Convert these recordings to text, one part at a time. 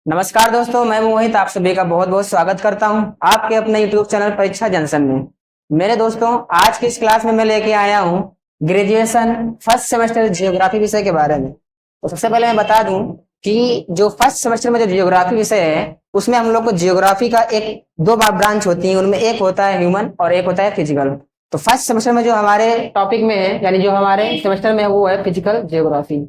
नमस्कार दोस्तों, मैं मोहित आप सभी का बहुत बहुत स्वागत करता हूं आपके अपने यूट्यूब चैनल परीक्षा जंक्शन में। मेरे दोस्तों, आज की इस क्लास में मैं लेके आया हूं ग्रेजुएशन फर्स्ट सेमेस्टर जियोग्राफी विषय के बारे में। तो सबसे पहले मैं बता दूं कि जो फर्स्ट सेमेस्टर में जो जियोग्राफी विषय है उसमें हम लोग को जियोग्राफी का एक दो ब्रांच होती है, उनमें एक होता है ह्यूमन और एक होता है फिजिकल। तो फर्स्ट सेमेस्टर में जो हमारे टॉपिक में है यानी जो हमारे सेमेस्टर में है वो है फिजिकल जियोग्राफी।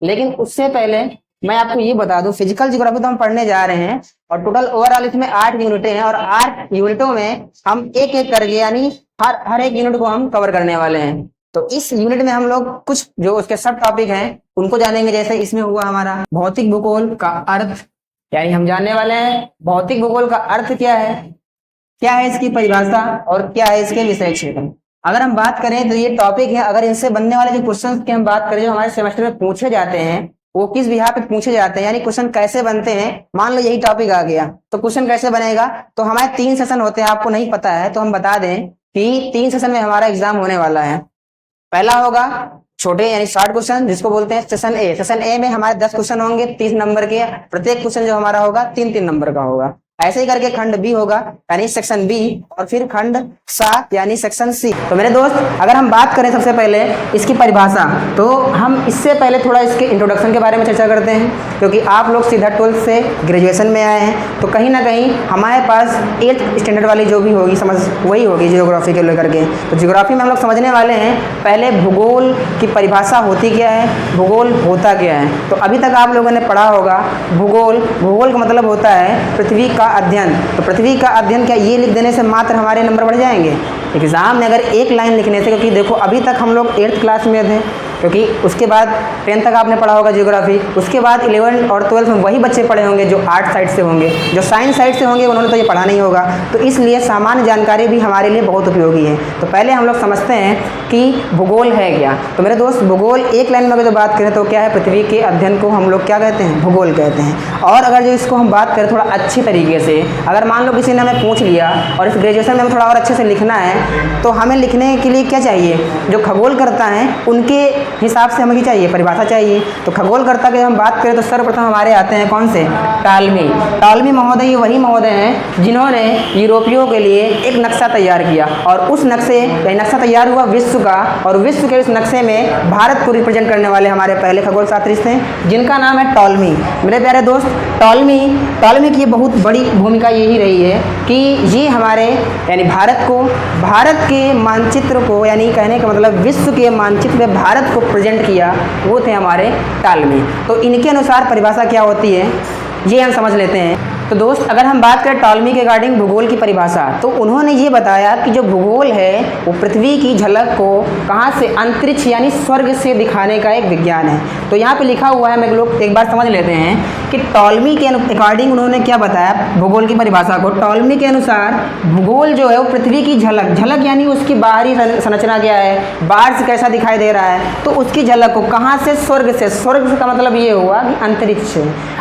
लेकिन उससे पहले मैं आपको ये बता दूं, फिजिकल ज्योग्राफी तो हम पढ़ने जा रहे हैं और टोटल ओवरऑल इसमें 8 यूनिटें हैं और 8 यूनिटों में हम एक एक करके यानी हर एक यूनिट को हम कवर करने वाले हैं। तो इस यूनिट में हम लोग कुछ जो उसके सब टॉपिक हैं उनको जानेंगे। जैसे इसमें हुआ हमारा भौतिक भूगोल का अर्थ, यानी हम जानने वाले हैं भौतिक भूगोल का अर्थ क्या है इसकी परिभाषा और क्या है इसके विषय क्षेत्र। अगर हम बात करें तो ये टॉपिक है, अगर इनसे बनने वाले जो क्वेश्चन की हम बात करें जो हमारे सेमेस्टर में पूछे जाते हैं वो किस विधा पे पूछे जाते हैं, यानी क्वेश्चन कैसे बनते हैं। मान लो यही टॉपिक आ गया तो क्वेश्चन कैसे बनेगा। तो हमारे 3 सेशन होते हैं, आपको नहीं पता है तो हम बता दें कि 3 सेशन में हमारा एग्जाम होने वाला है। पहला होगा छोटे यानी शॉर्ट क्वेश्चन जिसको बोलते हैं सेशन ए। सेशन ए में हमारे 10 क्वेश्चन होंगे 30 नंबर के, प्रत्येक क्वेश्चन जो हमारा होगा 3-3 नंबर का होगा। ऐसे ही करके खंड बी होगा यानी सेक्शन बी, और फिर खंड सा यानी सेक्शन सी। तो मेरे दोस्त, अगर हम बात करें सबसे पहले इसकी परिभाषा, तो हम इससे पहले थोड़ा इसके इंट्रोडक्शन के बारे में चर्चा करते हैं, क्योंकि आप लोग सीधा 12th से ग्रेजुएशन में आए हैं तो कहीं ना कहीं हमारे पास 8th स्टैंडर्ड वाली जो भी होगी समझ वही होगी जियोग्राफी को लेकर के। तो जियोग्राफी में हम लोग समझने वाले हैं पहले भूगोल की परिभाषा होती क्या है, भूगोल होता क्या है। तो अभी तक आप लोगों ने पढ़ा होगा भूगोल का मतलब होता है पृथ्वी का अध्ययन। तो पृथ्वी का अध्ययन क्या ये लिख देने से मात्र हमारे नंबर बढ़ जाएंगे एग्जाम में? अगर एक लाइन लिखने से, क्योंकि देखो अभी तक हम लोग 8th क्लास में थे, क्योंकि उसके बाद 10th तक आपने पढ़ा होगा जियोग्राफी, उसके बाद 11th और 12th में वही बच्चे पढ़े होंगे जो आर्ट साइड से होंगे, जो साइंस साइड से होंगे उन्होंने तो ये पढ़ा नहीं होगा। तो इसलिए सामान्य जानकारी भी हमारे लिए बहुत उपयोगी है। तो पहले हम लोग समझते हैं कि भूगोल है क्या। तो मेरे दोस्त, भूगोल एक लाइन में अगर जो बात करें तो क्या है, पृथ्वी के अध्ययन को हम लोग क्या कहते हैं, भूगोल कहते हैं। और अगर जो इसको हम बात करें थोड़ा अच्छी तरीके से, अगर मान लो किसी ने हमें पूछ लिया और इस ग्रेजुएशन में हमें थोड़ा और अच्छे से लिखना है तो हमें लिखने के लिए क्या चाहिए, जो खगोलकर्ता हैं उनके हिसाब से हमें क्या चाहिए, परिभाषा चाहिए। तो खगोलकर्ता की हम बात करें तो सर्वप्रथम हमारे आते हैं कौन से, टॉलमी महोदय। ये वही महोदय हैं जिन्होंने यूरोपियों के लिए एक नक्शा तैयार किया और उस नक्शा तैयार हुआ विश्व का, और विश्व के उस नक्शे में भारत को रिप्रेजेंट करने वाले हमारे पहले खगोल शास्त्री थे जिनका नाम है टॉलमी। मेरे प्यारे दोस्त, टॉलमी की बहुत बड़ी भूमिका यही रही है कि ये हमारे यानी भारत के मानचित्र को, यानी कहने का मतलब विश्व के मानचित्र में भारत को प्रेजेंट किया, वो थे हमारे टॉलमी। तो इनके अनुसार परिभाषा क्या होती है ये हम समझ लेते हैं। तो दोस्त, अगर हम बात करें टॉलमी के रिगार्डिंग भूगोल की परिभाषा, तो उन्होंने ये बताया कि जो भूगोल है वो पृथ्वी की झलक को कहाँ से, अंतरिक्ष यानी स्वर्ग से दिखाने का एक विज्ञान है। तो यहाँ पे लिखा हुआ है, हम लोग एक बार समझ लेते हैं कि टॉलमी के अकॉर्डिंग उन्होंने क्या बताया भूगोल की परिभाषा को। टॉलमी के अनुसार भूगोल जो है वो पृथ्वी की झलक यानी उसकी बाहरी संरचना क्या है, बाहर से कैसा दिखाई दे रहा है, तो उसकी झलक को कहाँ से, स्वर्ग से का मतलब ये हुआ कि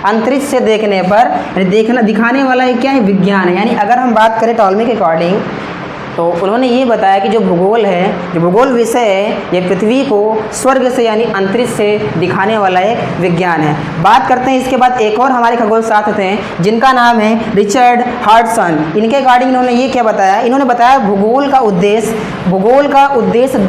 अंतरिक्ष से देखने पर दिखाने वाला ये क्या है, विज्ञान है। यानी अगर हम बात करें टॉलमी के अकॉर्डिंग तो उन्होंने ये बताया कि जो भूगोल विषय है ये पृथ्वी को स्वर्ग से यानी अंतरिक्ष से दिखाने वाला एक विज्ञान है। बात करते हैं इसके बाद एक और हमारे खगोल शास्त्री थे जिनका नाम है रिचर्ड हॉडसन। इनके अकॉर्डिंग इन्होंने ये क्या बताया, इन्होंने बताया भूगोल का उद्देश्य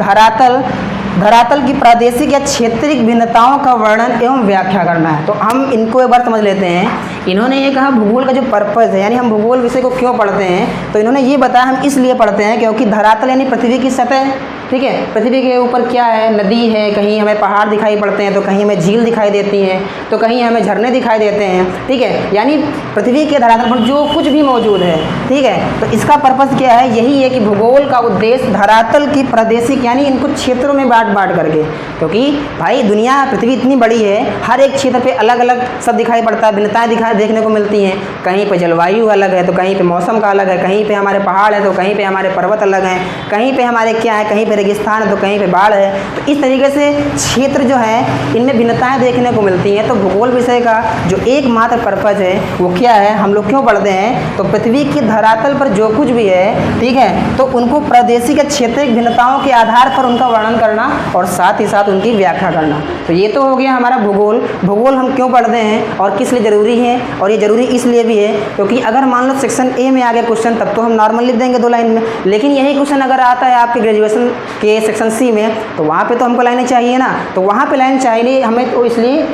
धरातल की प्रादेशिक या क्षेत्रीय भिन्नताओं का वर्णन एवं व्याख्या करना है। तो हम इनको एक बार समझ लेते हैं। इन्होंने ये कहा भूगोल का जो पर्पस है, यानी हम भूगोल विषय को क्यों पढ़ते हैं, तो इन्होंने ये बताया हम इसलिए पढ़ते हैं क्योंकि धरातल यानी पृथ्वी की सतह, ठीक है, पृथ्वी के ऊपर क्या है, नदी है, कहीं हमें पहाड़ दिखाई पड़ते हैं तो कहीं हमें झील दिखाई देती हैं तो कहीं हमें झरने दिखाई देते हैं, ठीक है, यानी पृथ्वी के धरातल पर जो कुछ भी मौजूद है, ठीक है। तो इसका पर्पस क्या है, यही है कि भूगोल का उद्देश्य धरातल की प्रादेशिक यानी इनको क्षेत्रों में बांट करके, क्योंकि भाई दुनिया पृथ्वी इतनी बड़ी है, हर एक क्षेत्र पे अलग अलग सब दिखाई पड़ता है, भिन्नताएं देखने को मिलती हैं। कहीं पे जलवायु अलग है तो कहीं पे मौसम का अलग है, कहीं पे हमारे पहाड़ है तो कहीं पे हमारे पर्वत अलग हैं, कहीं पे हमारे क्या है, कहीं पे पे रेगिस्तान है तो कहीं पे बाढ़ है। तो इस तरीके से क्षेत्र जो है इनमें भिन्नताएं देखने को मिलती हैं। तो भूगोल विषय का जो एकमात्र पर्पज है वो क्या है, हम लोग क्यों पढ़ते हैं, तो पृथ्वी के धरातल पर जो कुछ भी है, ठीक है, तो उनको प्रादेशिक क्षेत्रीय भिन्नताओं के आधार पर उनका वर्णन करना और साथ ही साथ उनकी व्याख्या करना। तो ये तो हो गया हमारा भूगोल। भूगोल हम क्यों पढ़ते हैं और किस लिए ज़रूरी है, और ये ज़रूरी इसलिए भी है क्योंकि अगर मान लो सेक्शन ए में आ गया क्वेश्चन तब तो हम नॉर्मल लिख देंगे 2 लाइन में, लेकिन यही क्वेश्चन अगर आता है आपके ग्रेजुएशन के सेक्शन सी में तो वहाँ पे तो हमको लाइनें चाहिए ना। तो वहाँ पे लाइन चाहिए हमें, तो इसलिए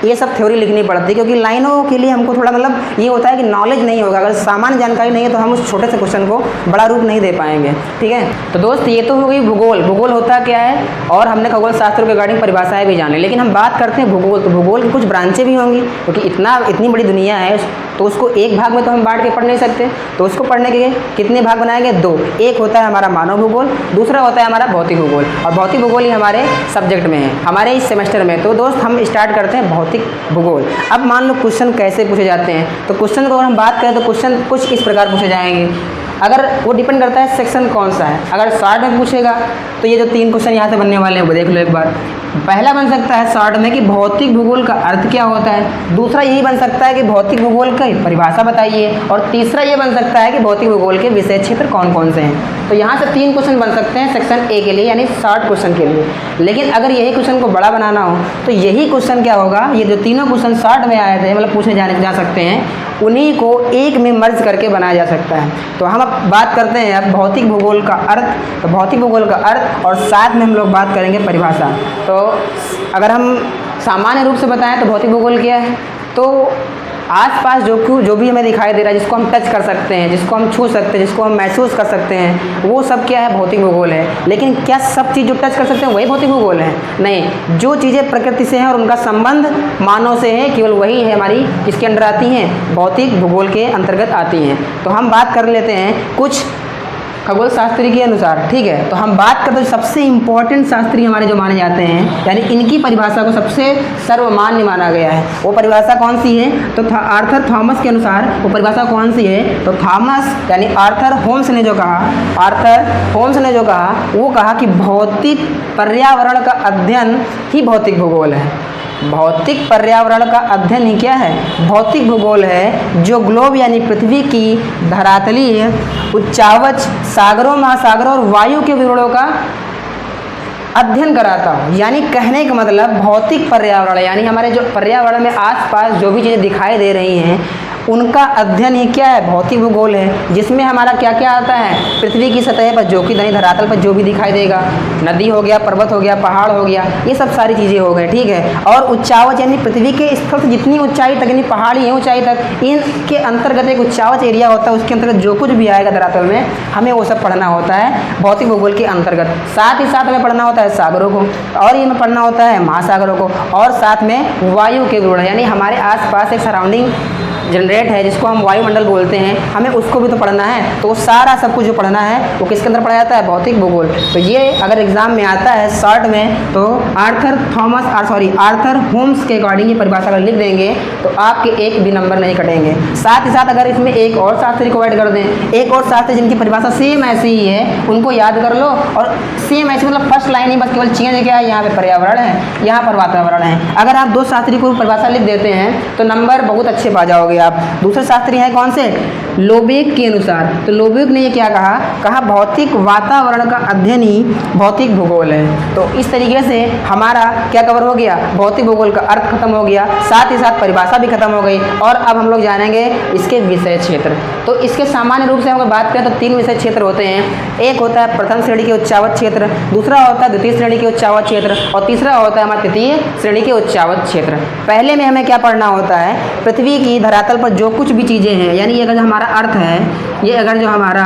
ये सब थ्योरी लिखनी पड़ती है, क्योंकि लाइनों के लिए हमको थोड़ा मतलब ये होता है कि नॉलेज नहीं होगा, अगर सामान्य जानकारी नहीं है तो हम उस छोटे से क्वेश्चन को बड़ा रूप नहीं दे पाएंगे। ठीक है, तो दोस्त ये तो हो गई भूगोल। भूगोल होता क्या है, और हमने खगोल शास्त्र के रिगार्डिंग परिभाषाएं भी जाने, लेकिन हम बात करते हैं भूगोल। तो भूगोल की कुछ ब्रांचें भी होंगी, क्योंकि इतनी बड़ी दुनिया है तो उसको एक भाग में तो हम बांट के पढ़ नहीं सकते। तो उसको पढ़ने के कितने भाग बनाएंगे, 2। एक होता है हमारा मानव भूगोल, दूसरा होता है हमारा भौतिक भूगोल, और भौतिक भूगोल ही हमारे सब्जेक्ट में है, हमारे इस सेमेस्टर में। तो दोस्त हम स्टार्ट करते हैं भौतिक भूगोल। अब मान लो क्वेश्चन कैसे पूछे जाते हैं, तो क्वेश्चन को अगर हम बात करें तो क्वेश्चन कुछ इस प्रकार पूछे जाएंगे। अगर वो डिपेंड करता है सेक्शन कौन सा है। अगर शॉर्ट में पूछेगा तो ये जो 3 क्वेश्चन यहाँ से बनने वाले हैं वो देख लो एक बार। पहला बन सकता है शॉर्ट में कि भौतिक भूगोल का अर्थ क्या होता है, दूसरा यही बन सकता है कि भौतिक भूगोल की परिभाषा बताइए, और तीसरा ये बन सकता है कि भौतिक भूगोल के विषय क्षेत्र कौन कौन से हैं। तो यहाँ से 3 क्वेश्चन बन सकते हैं सेक्शन ए के लिए, यानी शॉर्ट क्वेश्चन के लिए। लेकिन अगर यही क्वेश्चन को बड़ा बनाना हो तो यही क्वेश्चन क्या होगा, ये जो तीनों क्वेश्चन शॉर्ट में आए थे मतलब पूछे जा सकते हैं, उन्हीं को एक में मर्ज करके बनाया जा सकता है। तो हम अब बात करते हैं अब भौतिक भूगोल का अर्थ। तो भौतिक भूगोल का अर्थ और साथ में हम लोग बात करेंगे परिभाषा। तो अगर हम सामान्य रूप से बताएं तो भौतिक भूगोल क्या है, तो आसपास जो भी हमें दिखाई दे रहा है, जिसको हम टच कर सकते हैं, जिसको हम छू सकते हैं, जिसको हम महसूस कर सकते हैं, वो सब क्या है, भौतिक भूगोल है। लेकिन क्या सब चीज़ जो टच कर सकते हैं वही भौतिक भूगोल है? नहीं, जो चीज़ें प्रकृति से हैं और उनका संबंध मानव से है, केवल वही है हमारी इसके अंदर आती हैं, भौतिक भूगोल के अंतर्गत आती हैं। तो हम बात कर लेते हैं कुछ खगोल शास्त्री के अनुसार। ठीक है, तो हम बात करते हैं सबसे इम्पोर्टेंट शास्त्री हमारे जो माने जाते हैं, यानी इनकी परिभाषा को सबसे सर्वमान्य माना गया है। वो परिभाषा कौन सी है, तो आर्थर थॉमस के अनुसार वो परिभाषा कौन सी है, तो थॉमस यानी आर्थर होम्स ने जो कहा, वो कहा कि भौतिक पर्यावरण का अध्ययन ही भौतिक भूगोल है। भौतिक पर्यावरण का अध्ययन ही क्या है, भौतिक भूगोल है, जो ग्लोब यानी पृथ्वी की धरातलीय उच्चावच सागरों, महासागरों और वायु के विवरणों का अध्ययन कराता हूँ। यानी कहने का मतलब भौतिक पर्यावरण यानी हमारे जो पर्यावरण में आसपास जो भी चीज़ें दिखाई दे रही हैं उनका अध्ययन ही क्या है, भौतिक भूगोल है, जिसमें हमारा क्या क्या आता है, पृथ्वी की सतह पर जो कि धरातल पर जो भी दिखाई देगा, नदी हो गया, पर्वत हो गया, पहाड़ हो गया, ये सब सारी चीज़ें हो गई। ठीक है, और उच्चावच यानी पृथ्वी के स्थल से जितनी ऊंचाई तक, यानी पहाड़ी है ऊंचाई तक, इनके अंतर्गत एक उच्चावच एरिया होता है, उसके अंतर्गत जो कुछ भी आएगा धरातल में हमें वो सब पढ़ना होता है भौतिक भूगोल के अंतर्गत। साथ ही साथ हमें पढ़ना होता है सागरों को, और ये में पढ़ना होता है महासागरों को, और साथ में वायु के विवरण यानी हमारे आसपास एक सराउंडिंग जनरेट है जिसको हम वायुमंडल बोलते हैं, हमें उसको भी तो पढ़ना है। तो सारा सब कुछ जो पढ़ना है वो किसके अंदर पढ़ा जाता है, भौतिक भूगोल। तो ये अगर एग्जाम में आता है शॉर्ट में तो आर्थर होम्स के अकॉर्डिंग ये परिभाषा अगर लिख देंगे तो आपके एक भी नंबर नहीं कटेंगे। साथ ही साथ अगर इसमें एक और शास्त्री को ऐड कर दें, एक और शास्त्री जिनकी परिभाषा सेम ऐसी ही है, उनको याद कर लो, और सेम ऐसी मतलब फर्स्ट लाइन ही बस केवल चेंज क्या है, यहाँ पे पर्यावरण है, यहाँ पर वातावरण है। अगर आप 2 शास्त्री को परिभाषा लिख देते हैं तो नंबर बहुत अच्छे पा जाओगे आप। दूसरे शास्त्री हैं कौन से, लोबेक के अनुसार। तो लोबेक ने ये क्या कहा भौतिक वातावरण का अध्ययन ही भौतिक भूगोल है। तो इस तरीके से हमारा क्या कवर हो गया, भौतिक भूगोल का अर्थ खत्म हो गया, साथ ही साथ परिभाषा भी खत्म हो गई। और अब हम लोग जानेंगे इसके विषय क्षेत्र। तो इसके सामान्य रूप से हम बात करें तो 3 विषय क्षेत्र होते हैं। एक होता है प्रथम श्रेणी के उच्चावच क्षेत्र, दूसरा होता है द्वितीय श्रेणी के उच्चावच क्षेत्र, और तीसरा होता है हमारा तृतीय श्रेणी के उच्चावच क्षेत्र। पहले में हमें क्या पढ़ना होता है, पृथ्वी की धरातल पर जो कुछ भी चीज़ें हैं, यानी ये अगर जो हमारा अर्थ है, ये अगर जो हमारा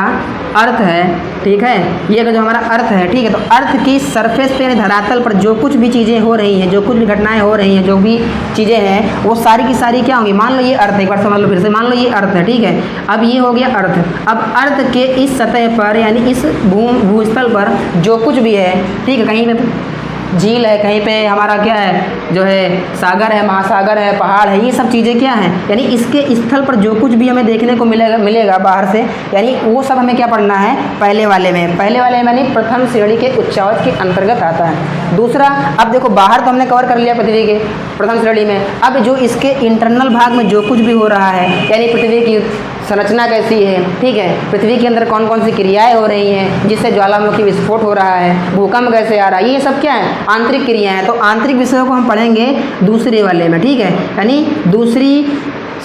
अर्थ है, ठीक है, ये अगर जो हमारा अर्थ है, ठीक है, तो अर्थ की सरफेस पे धरातल पर जो कुछ भी चीज़ें हो रही हैं, जो कुछ भी घटनाएं हो रही हैं, जो भी चीज़ें हैं वो सारी की सारी क्या होंगी, मान लो ये अर्थ है, एक बार समझ लो फिर से, मान लो ये अर्थ है, ठीक है, अब ये हो गया अर्थ। अब अर्थ के इस सतह पर यानी इस भूस्थल पर जो कुछ भी है, ठीक है, कहीं पे झील है, कहीं पे हमारा क्या है जो है सागर है, महासागर है, पहाड़ है, ये सब चीज़ें क्या हैं, यानी इसके स्थल पर जो कुछ भी हमें देखने को मिलेगा बाहर से, यानी वो सब हमें क्या पढ़ना है पहले वाले में यानी प्रथम श्रेणी के उच्चावच के अंतर्गत आता है। दूसरा, अब देखो बाहर तो हमने कवर कर लिया पृथ्वी के प्रथम श्रेणी में, अब जो इसके इंटरनल भाग में जो कुछ भी हो रहा है, यानी पृथ्वी की संरचना कैसी है, ठीक है, पृथ्वी के अंदर कौन कौन सी क्रियाएं हो रही हैं जिससे ज्वालामुखी विस्फोट हो रहा है, भूकंप कैसे आ रहा है, ये सब क्या है आंतरिक क्रियाएं हैं। तो आंतरिक विषयों को हम पढ़ेंगे दूसरे वाले में, ठीक है, यानी दूसरी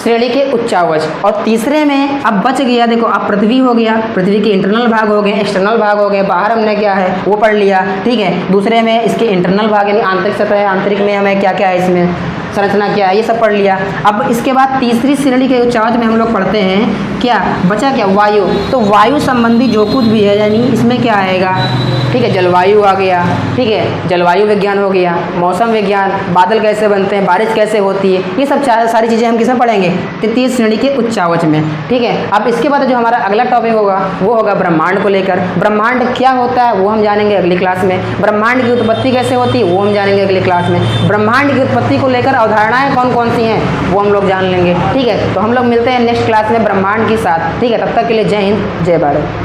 श्रेणी के उच्चावच। और तीसरे में अब बच गया, देखो अब पृथ्वी हो गया, पृथ्वी के इंटरनल भाग हो गए, एक्सटर्नल भाग हो गए, बाहर हमने क्या है वो पढ़ लिया, ठीक है। दूसरे में इसके इंटरनल भाग यानी आंतरिक सतह है, आंतरिक में हमें क्या क्या है, इसमें संरचना क्या है, ये सब पढ़ लिया। अब इसके बाद तीसरी श्रेणी के उच्चावच में हम लोग पढ़ते हैं क्या बचा, क्या वायु। तो वायु संबंधी जो कुछ भी है यानी इसमें क्या आएगा, ठीक है, जलवायु आ गया, ठीक है, जलवायु विज्ञान हो गया, मौसम विज्ञान, बादल कैसे बनते हैं, बारिश कैसे होती है, ये सब सारी चीज़ें हम किसमें पढ़ेंगे तृतीय श्रेणी के उच्चावच में, ठीक है। अब इसके बाद जो हमारा अगला टॉपिक होगा वो होगा ब्रह्मांड को लेकर। ब्रह्मांड क्या होता है वो हम जानेंगे अगली क्लास में, ब्रह्मांड की उत्पत्ति कैसे होती है वो हम जानेंगे अगली क्लास में, ब्रह्मांड की उत्पत्ति को लेकर अवधारणाएं कौन कौन सी हैं वो हम लोग जान लेंगे, ठीक है। तो हम लोग मिलते हैं नेक्स्ट क्लास में ब्रह्मांड के साथ, ठीक है। तब तक के लिए जय हिंद, जय भारत।